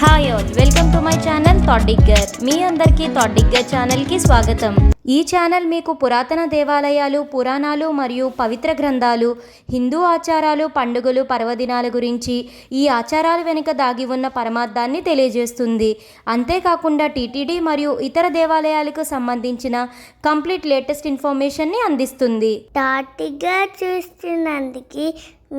Hi all, welcome to my channel Thought Digger. మీ అందరికీ Thought digger ఛానల్కి స్వాగతం. ఈ ఛానల్ మీకు పురాతన దేవాలయాలు, పురాణాలు మరియు పవిత్ర గ్రంథాలు, హిందూ ఆచారాలు, పండుగలు, పర్వదినాల గురించి, ఈ ఆచారాల వెనుక దాగి ఉన్న పరమార్థాన్ని తెలియజేస్తుంది. అంతేకాకుండా టీటీడీ మరియు ఇతర దేవాలయాలకు సంబంధించిన కంప్లీట్ లేటెస్ట్ ఇన్ఫర్మేషన్ని అందిస్తుంది. థాట్ డిగ్గర్ చూస్తున్నందుకు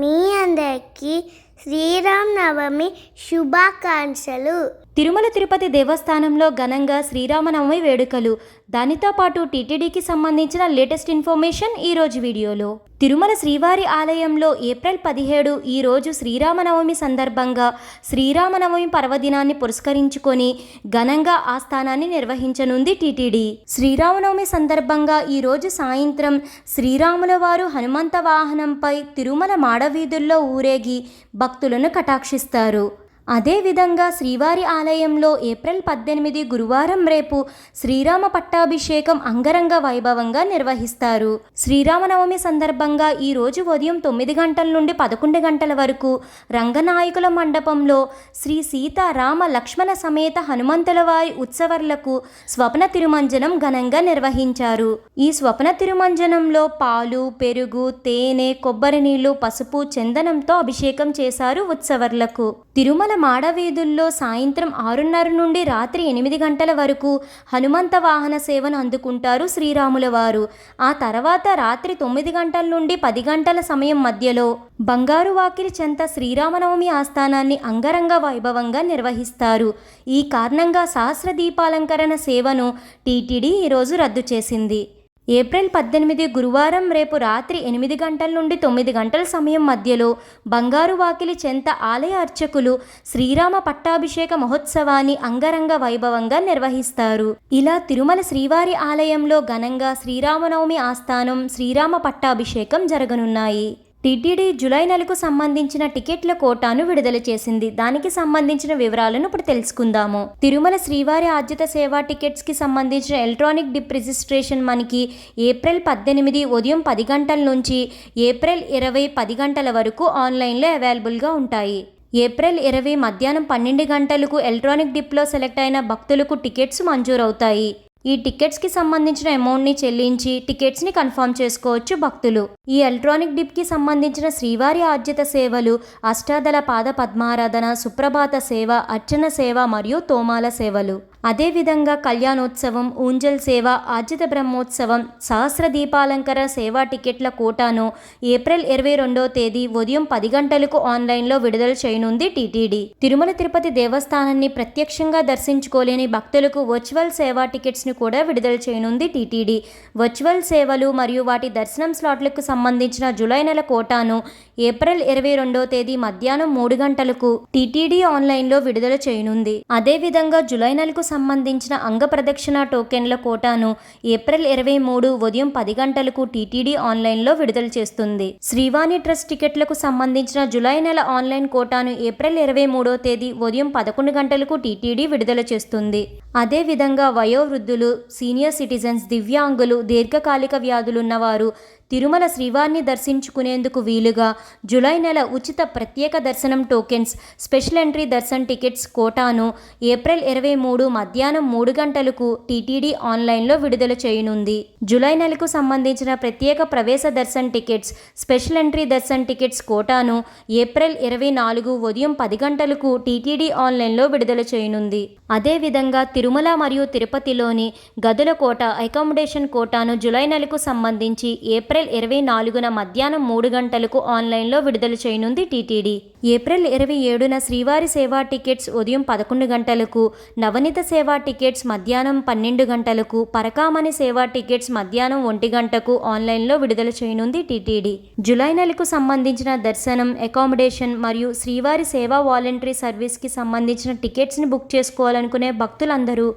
మీ అందరికీ శ్రీరామ నవమి శుభాకాంక్షలు. తిరుమల తిరుపతి దేవస్థానంలో ఘనంగా శ్రీరామనవమి వేడుకలు, దానితో పాటు టీటీడీకి సంబంధించిన లేటెస్ట్ ఇన్ఫర్మేషన్ ఈరోజు వీడియోలో. తిరుమల శ్రీవారి ఆలయంలో ఏప్రిల్ 17 ఈరోజు శ్రీరామనవమి సందర్భంగా శ్రీరామనవమి పర్వదినాన్ని పురస్కరించుకొని ఘనంగా ఆస్థానాన్ని నిర్వహించనుంది టీటీడీ. శ్రీరామనవమి సందర్భంగా ఈరోజు సాయంత్రం శ్రీరాముల వారు హనుమంత వాహనంపై తిరుమల మాడవీధుల్లో ఊరేగి భక్తులను కటాక్షిస్తారు. అదేవిధంగా శ్రీవారి ఆలయంలో ఏప్రిల్ 18 గురువారం రేపు శ్రీరామ పట్టాభిషేకం అంగరంగ వైభవంగా నిర్వహిస్తారు. శ్రీరామనవమి సందర్భంగా ఈరోజు ఉదయం 9 గంటల నుండి 11 గంటల వరకు రంగనాయకుల మండపంలో శ్రీ సీతారామ లక్ష్మణ సమేత హనుమంతుల వారి ఉత్సవర్లకు స్వప్న తిరుమంజనం ఘనంగా నిర్వహించారు. ఈ స్వప్న తిరుమంజనంలో పాలు, పెరుగు, తేనె, కొబ్బరి నీళ్లు, పసుపు, చందనంతో అభిషేకం చేశారు ఉత్సవర్లకు. తిరుమల మాడవీధుల్లో సాయంత్రం 6:30 నుండి రాత్రి 8 గంటల వరకు హనుమంత వాహన సేవను అందుకుంటారు శ్రీరాముల వారు. ఆ తర్వాత రాత్రి 9 గంటల నుండి 10 గంటల సమయం మధ్యలో బంగారు వాకిలి చెంత శ్రీరామనవమి ఆస్థానాన్ని అంగరంగ వైభవంగా నిర్వహిస్తారు. ఈ కారణంగా సహస్ర దీపాలంకరణ సేవను టీటీడీ ఈరోజు రద్దు చేసింది. ఏప్రిల్ 18 గురువారం రేపు రాత్రి 8 గంటల నుండి 9 గంటల సమయం మధ్యలో బంగారు వాకిలి చెంత ఆలయ అర్చకులు శ్రీరామ పట్టాభిషేక మహోత్సవాన్ని అంగరంగ వైభవంగా నిర్వహిస్తారు. ఇలా తిరుమల శ్రీవారి ఆలయంలో ఘనంగా శ్రీరామనవమి ఆస్థానం, శ్రీరామ పట్టాభిషేకం జరగనున్నాయి. టీటీడీ జూలై నెలకు సంబంధించిన టికెట్ల కోటాను విడుదల చేసింది. దానికి సంబంధించిన వివరాలను ఇప్పుడు తెలుసుకుందాము. తిరుమల శ్రీవారి ఆర్జిత సేవా టికెట్స్ కి సంబంధించిన ఎలక్ట్రానిక్ డిప్ రిజిస్ట్రేషన్ మనకి ఏప్రిల్ 18 ఉదయం 10 గంటల నుంచి ఏప్రిల్ 20 10 గంటల వరకు ఆన్లైన్లో అవైలబుల్గా ఉంటాయి. ఏప్రిల్ 20 మధ్యాహ్నం 12 గంటలకు ఎలక్ట్రానిక్ డిప్లో సెలెక్ట్ అయిన భక్తులకు టికెట్స్ మంజూరవుతాయి. ఈ టికెట్స్కి సంబంధించిన అమౌంట్ని చెల్లించి టికెట్స్ని కన్ఫర్మ్ చేసుకోవచ్చు భక్తులు. ఈ ఎలక్ట్రానిక్ డిప్కి సంబంధించిన శ్రీవారి ఆర్జిత సేవలు అష్టాదళ పాద పద్మారాధన, సుప్రభాత సేవ, అర్చన సేవ మరియు తోమాల సేవలు. అదేవిధంగా కళ్యాణోత్సవం, ఊంజల్ సేవ, ఆర్జిత బ్రహ్మోత్సవం, సహస్ర దీపాలంకర సేవా టికెట్ల కోటాను ఏప్రిల్ 22వ తేదీ ఉదయం 10 గంటలకు ఆన్లైన్లో విడుదల చేయనుంది టీటీడీ. తిరుమల తిరుపతి దేవస్థానాన్ని ప్రత్యక్షంగా దర్శించుకోలేని భక్తులకు వర్చువల్ సేవా టికెట్స్ని కూడా విడుదల చేయనుంది టీటీడీ. వర్చువల్ సేవలు మరియు వాటి దర్శనం స్లాట్లకు సంబంధించిన జూలై నెల కోటాను ఏప్రిల్ 22వ తేదీ మధ్యాహ్నం 3 గంటలకు టీటీడీ ఆన్లైన్లో విడుదల చేయనుంది. అదేవిధంగా జూలై నెలకు సంబంధించిన అంగ ప్రదక్షిణ టోకెన్ల కోటాను ఏప్రిల్ 23 ఉదయం 10 గంటలకు టీటీడీ ఆన్లైన్లో విడుదల చేస్తుంది. శ్రీవాణి ట్రస్ట్ టికెట్లకు సంబంధించిన జూలై నెల ఆన్లైన్ కోటాను ఏప్రిల్ 23వ తేదీ ఉదయం 11 గంటలకు టీటీడీ విడుదల చేస్తుంది. అదేవిధంగా వయోవృద్ధులు, సీనియర్ సిటిజన్స్, దివ్యాంగులు, దీర్ఘకాలిక వ్యాధులున్నవారు తిరుమల శ్రీవారిని దర్శించుకునేందుకు వీలుగా జూలై నెల ఉచిత ప్రత్యేక దర్శనం tokens, special entry Darshan tickets కోటాను ఏప్రిల్ 23 మధ్యాహ్నం 3 గంటలకు టీటీడీ ఆన్లైన్లో విడుదల చేయనుంది. జూలై నెలకు సంబంధించిన ప్రత్యేక ప్రవేశ Darshan tickets, special entry Darshan tickets కోటాను ఏప్రిల్ 24 ఉదయం 10 గంటలకు టీటీడీ ఆన్లైన్లో విడుదల చేయనుంది. అదేవిధంగా తిరుమల మరియు తిరుపతిలోని గదుల కోట, అకామిడేషన్ కోటాను జూలై నెలకు సంబంధించి ఏప్రిల్ 24న మధ్యాహ్నం 3 గంటలకు ఆన్లైన్లో విడుదల చేయనుంది టీటీడీ. ఏప్రిల్ 27న శ్రీవారి సేవా టికెట్స్ ఉదయం 11 గంటలకు, నవనీత సేవా టికెట్స్ మధ్యాహ్నం 12 గంటలకు, పరకామణి సేవా టికెట్స్ మధ్యాహ్నం 1 గంటకు ఆన్లైన్లో విడుదల చేయనుంది టీటీడీ. జూలై నెలకు సంబంధించిన దర్శనం, అకామిడేషన్ మరియు శ్రీవారి సేవా వాలంటరీ సర్వీస్కి సంబంధించిన టికెట్స్ని బుక్ చేసుకోవాలనుకునే భక్తులందరూ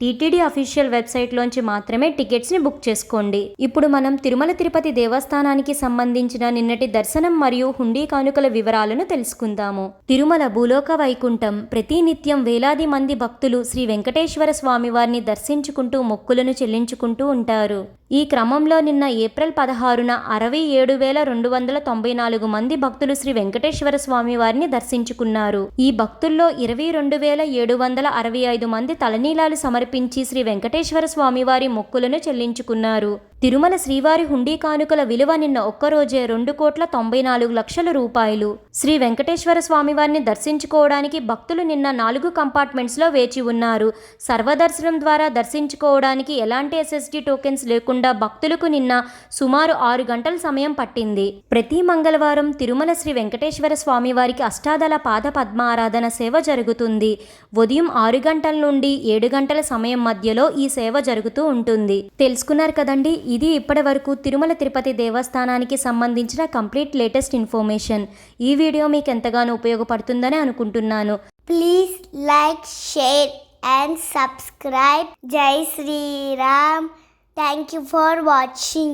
టీటీడీ అఫీషియల్ వెబ్సైట్లోంచి మాత్రమే టికెట్స్ని బుక్ చేసుకోండి. ఇప్పుడు మనం తిరుమల తిరుపతి దేవస్థానానికి సంబంధించిన నిన్నటి దర్శనం మరియు హుండీ కానుకల వివరాలను తెలుసుకుందాము. తిరుమల భూలోక వైకుంఠం ప్రతి నిత్యం వేలాది మంది భక్తులు శ్రీ వెంకటేశ్వర స్వామి వారిని దర్శించుకుంటూ మొక్కులను చెల్లించుకుంటూ ఉంటారు. ఈ క్రమంలో నిన్న ఏప్రిల్ 16న 67,294 మంది భక్తులు శ్రీ వెంకటేశ్వర స్వామి వారిని దర్శించుకున్నారు. ఈ భక్తుల్లో 22,765 మంది తలనీలాలు సమర్పించి శ్రీ వెంకటేశ్వర స్వామి వారి మొక్కులను చెల్లించుకున్నారు. తిరుమల శ్రీవారి హుండీ కానుకల విలువ నిన్న ఒక్కరోజే 2,94,00,000 రూపాయలు. శ్రీ వెంకటేశ్వర స్వామి వారిని దర్శించుకోవడానికి భక్తులు నిన్న 4 కంపార్ట్మెంట్స్లో వేచి ఉన్నారు. సర్వదర్శనం ద్వారా దర్శించుకోవడానికి ఎలాంటి SSD టోకెన్స్ లేకుండా భక్తులకు నిన్న సుమారు 6 గంటల సమయం పట్టింది. ప్రతి మంగళవారం తిరుమల శ్రీ వెంకటేశ్వర స్వామి వారికి అష్టాదళ పాద పద్మ ఆరాధన సేవ జరుగుతుంది. ఉదయం 6 గంటల నుండి 7 గంటల సమయం మధ్యలో ఈ సేవ జరుగుతూ ఉంటుంది. తెలుసుకున్నారు కదండి, ఇది ఇప్పటి వరకు తిరుమల తిరుపతి దేవస్థానానికి సంబంధించిన కంప్లీట్ లేటెస్ట్ ఇన్ఫర్మేషన్. ఈ వీడియో మీకు ఎంతగానో ఉపయోగపడుతుందని అనుకుంటున్నాను. Please like, share and subscribe. జై Sriram. Thank you for watching.